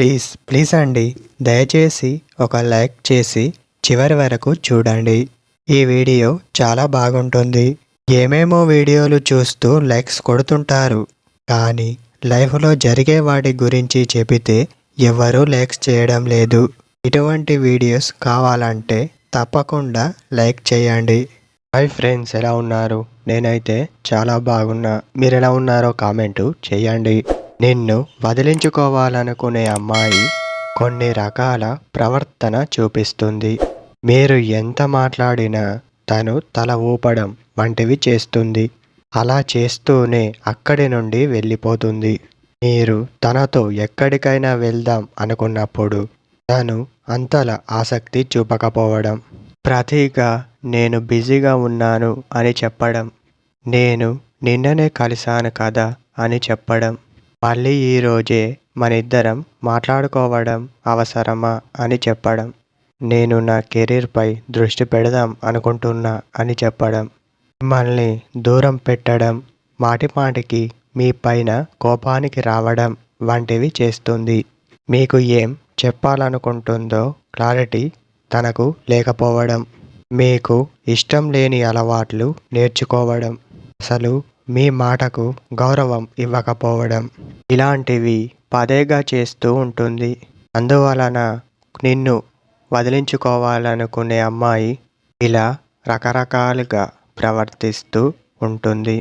Please అండి, దయచేసి ఒక లైక్ చేసి చివరి వరకు చూడండి. ఈ వీడియో చాలా బాగుంటుంది. ఏమేమో వీడియోలు చూస్తూ లైక్స్ కొడుతుంటారు, కానీ లైఫ్లో జరిగే వాటి గురించి చెబితే ఎవరూ లైక్స్ చేయడం లేదు. ఇటువంటి వీడియోస్ కావాలంటే తప్పకుండా లైక్ చేయండి. హాయ్ ఫ్రెండ్స్, ఎలా ఉన్నారు? నేనైతే చాలా బాగున్నా. మీరు ఎలా ఉన్నారో కామెంటు చేయండి. నిన్ను వదిలించుకోవాలనుకునే అమ్మాయి కొన్ని రకాల ప్రవర్తన చూపిస్తుంది. మీరు ఎంత మాట్లాడినా తను తల ఊపడం వంటివి చేస్తుంది. అలా చేస్తూనే అక్కడి నుండి వెళ్ళిపోతుంది. మీరు తనతో ఎక్కడికైనా వెళ్దాం అనుకున్నప్పుడు తను అంతలా ఆసక్తి చూపకపోవడం, ప్రతిగా నేను బిజీగా ఉన్నాను అని చెప్పడం, నేను నిన్ననే కలిశాను కదా అని చెప్పడం, మళ్ళీ ఈరోజే మనిద్దరం మాట్లాడుకోవడం అవసరమా అని చెప్పడం, నేను నా కెరీర్పై దృష్టి పెడదాం అనుకుంటున్నా అని చెప్పడం, మిమ్మల్ని దూరం పెట్టడం, మాటిమాటికి మీ పైన కోపానికి రావడం వంటివి చేస్తుంది. మీకు ఏం చెప్పాలనుకుంటుందో క్లారిటీ తనకు లేకపోవడం, మీకు ఇష్టం లేని అలవాట్లు నేర్చుకోవడం, అసలు మీ మాటకు గౌరవం ఇవ్వకపోవడం, ఇలాంటివి పదేగా చేస్తూ ఉంటుంది. అందువలన నిన్ను వదిలించుకోవాలనుకునే అమ్మాయి ఇలా రకరకాలుగా ప్రవర్తిస్తూ ఉంటుంది.